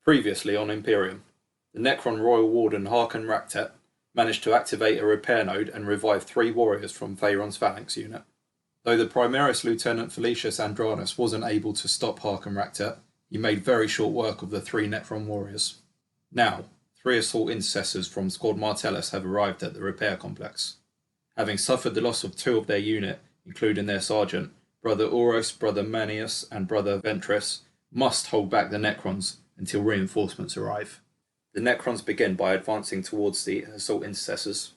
Previously on Imperium, the Necron Royal Warden Harkon Raktet managed to activate a repair node and revive 3 warriors from Pharaon's Phalanx unit. Though the Primaris Lieutenant Felicius Andranus wasn't able to stop Harkon Raktet, he made very short work of the 3 Necron Warriors. Now, 3 Assault Intercessors from Squad Martellus have arrived at the repair complex. Having suffered the loss of 2 of their unit, including their sergeant, Brother Oros, Brother Manius and Brother Ventris must hold back the Necrons until reinforcements arrive. The Necrons begin by advancing towards the Assault Intercessors.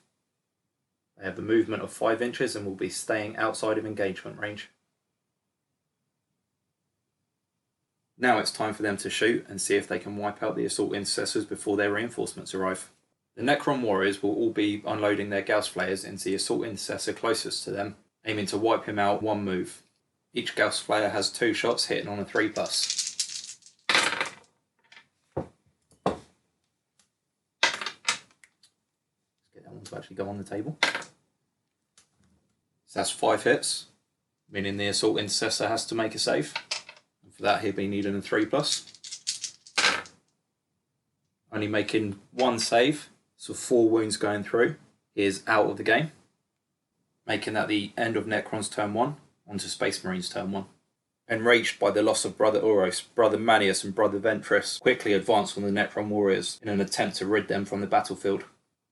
They have a movement of 5 inches and will be staying outside of engagement range. Now it's time for them to shoot and see if they can wipe out the Assault Intercessors before their reinforcements arrive. The Necron Warriors will all be unloading their Gauss Flayers into the Assault Intercessor closest to them, aiming to wipe him out one move. Each Gauss Flayer has 2 shots hitting on a 3+. To actually go on the table. So that's 5 hits, meaning the Assault Intercessor has to make a save. And for that he'll be needing a 3+. Only making 1 save, so 4 wounds going through. He is out of the game, making that the end of Necron's turn 1, onto Space Marines turn 1. Enraged by the loss of Brother Oros, Brother Manius and Brother Ventris quickly advance on the Necron Warriors in an attempt to rid them from the battlefield.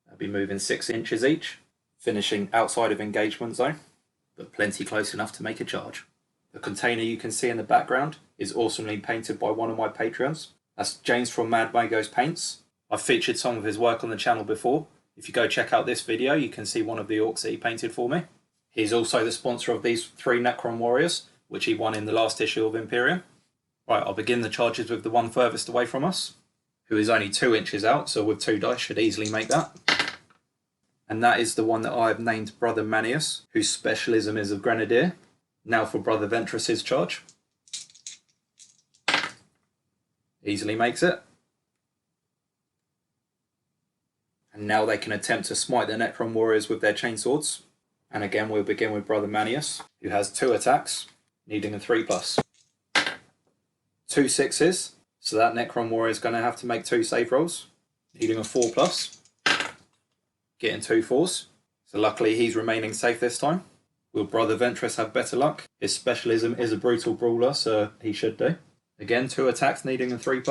They'll be moving 6 inches each, finishing outside of engagement zone, but plenty close enough to make a charge. The container you can see in the background is awesomely painted by one of my Patreons. That's James from madmagospaints. I've featured some of his work on the channel before. If you go check out this video, you can see one of the orcs that he painted for me. He's also the sponsor of these 3 Necron Warriors, which he won in the last issue of Imperium. Right, I'll begin the charges with the one furthest away from us, who is only 2 inches out, so with 2 dice should easily make that. And that is the one that I have named Brother Manius, whose specialism is of Grenadier. Now for Brother Ventris' charge. Easily makes it. And now they can attempt to smite the Necron Warriors with their chainswords. And again we'll begin with Brother Manius, who has 2 attacks, needing a 3+. 2 6s, so that Necron Warrior is going to have to make 2 save rolls, needing a 4+. Getting 2 4s, so luckily he's remaining safe this time. Will Brother Ventris have better luck? His specialism is a brutal brawler, so he should do. Again, 2 attacks needing a 3+.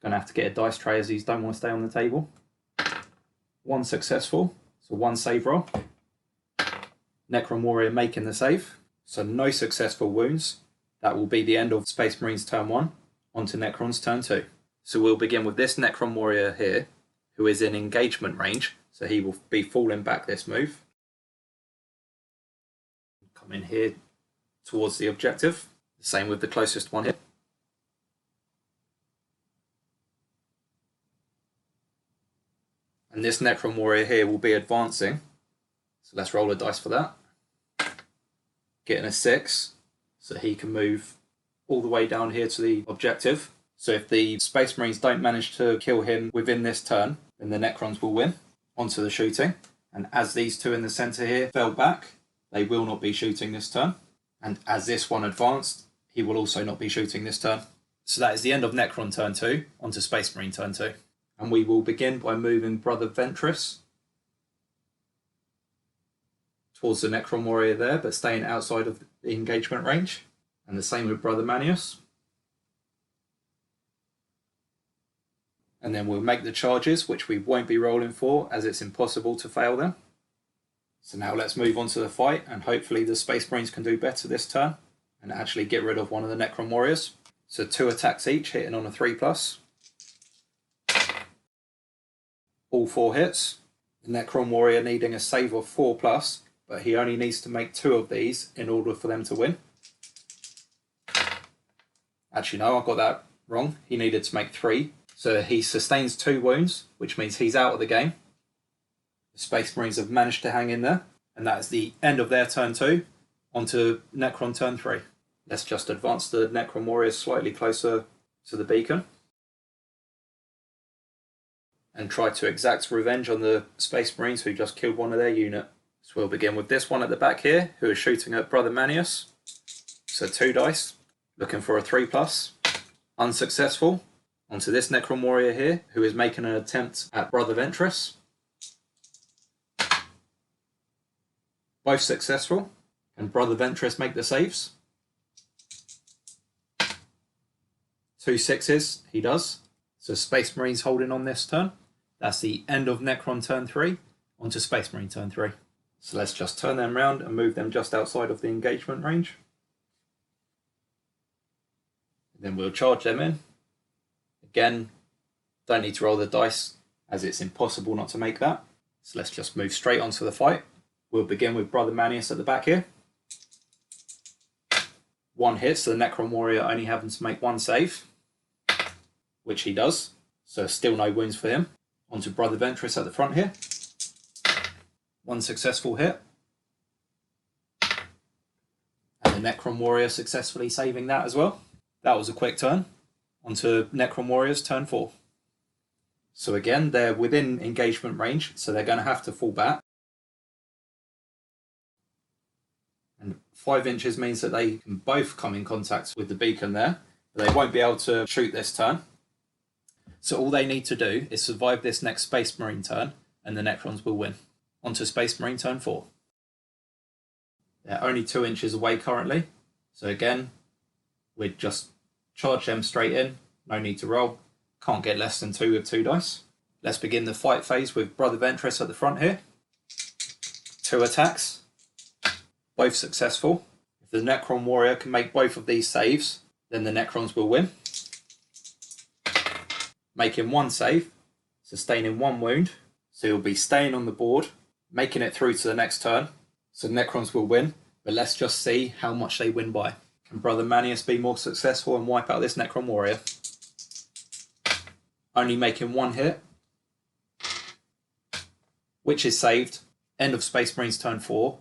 Gonna have to get a dice tray as these don't want to stay on the table. 1 successful, so 1 save roll. Necron Warrior making the save, so no successful wounds. That will be the end of Space Marines turn 1. Onto Necrons turn 2. So we'll begin with this Necron Warrior here, who is in engagement range, so he will be falling back this move. Come in here towards the objective. The same with the closest one here. And this Necron Warrior here will be advancing, so let's roll a dice for that. Getting a 6, so he can move all the way down here to the objective. So if the Space Marines don't manage to kill him within this turn, then the Necrons will win onto the shooting. And as these 2 in the centre here fell back, they will not be shooting this turn. And as this one advanced, he will also not be shooting this turn. So that is the end of Necron turn 2, onto Space Marine turn 2. And we will begin by moving Brother Ventris towards the Necron Warrior there, but staying outside of the engagement range. And the same with Brother Manius. And then we'll make the charges, which we won't be rolling for, as it's impossible to fail them. So now let's move on to the fight, and hopefully the Space Marines can do better this turn, and actually get rid of one of the Necron Warriors. So 2 attacks each, hitting on a 3+. All 4 hits. The Necron Warrior needing a save of 4+, but he only needs to make 2 of these in order for them to win. Actually, no, I got that wrong. He needed to make 3. So he sustains 2 wounds, which means he's out of the game. The Space Marines have managed to hang in there. And that is the end of their turn 2. Onto Necron turn 3. Let's just advance the Necron Warriors slightly closer to the beacon. And try to exact revenge on the Space Marines who just killed one of their unit. So we'll begin with this one at the back here, who is shooting at Brother Manius. So 2 dice, looking for a 3+, unsuccessful. Onto this Necron Warrior here, who is making an attempt at Brother Ventress. Both successful. Can Brother Ventress make the saves? 2 6s, he does. So Space Marines holding on this turn. That's the end of Necron turn 3, onto Space Marine turn 3. So let's just turn them around and move them just outside of the engagement range. Then we'll charge them in. Again, don't need to roll the dice as it's impossible not to make that. So let's just move straight onto the fight. We'll begin with Brother Manius at the back here. 1 hit, so the Necron Warrior only having to make 1 save, which he does. So still no wounds for him. Onto Brother Ventress at the front here. 1 successful hit. And the Necron Warrior successfully saving that as well. That was a quick turn. Onto Necron Warriors turn 4. So again, they're within engagement range, so they're going to have to fall back. And 5 inches means that they can both come in contact with the beacon there, but they won't be able to shoot this turn. So all they need to do is survive this next Space Marine turn, and the Necrons will win. Onto Space Marine turn 4. They're only 2 inches away currently, so again, we'd just charge them straight in, no need to roll. Can't get less than 2 with 2 dice. Let's begin the fight phase with Brother Ventress at the front here. 2 attacks, both successful. If the Necron Warrior can make both of these saves, then the Necrons will win. Making 1 save, sustaining 1 wound, so he'll be staying on the board, making it through to the next turn. So the Necrons will win, but let's just see how much they win by. Can Brother Manius be more successful and wipe out this Necron Warrior? Only making 1 hit, which is saved. End of Space Marines turn 4,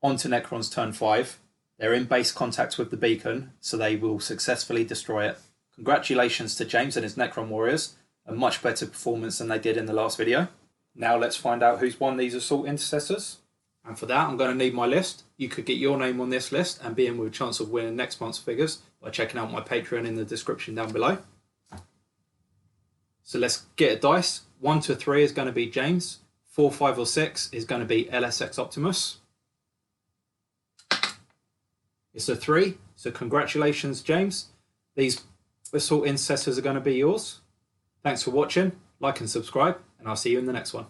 onto Necrons turn 5. They're in base contact with the beacon, so they will successfully destroy it. Congratulations to James and his Necron Warriors, a much better performance than they did in the last video. Now let's find out who's won these Assault Intercessors. And for that, I'm going to need my list. You could get your name on this list and be in with a chance of winning next month's figures by checking out my Patreon in the description down below. So let's get a dice. 1 to 3 is going to be James. 4, 5 or 6 is going to be LSX Optimus. It's a 3, so congratulations, James. These Assault Intercessors are going to be yours. Thanks for watching, like and subscribe, and I'll see you in the next one.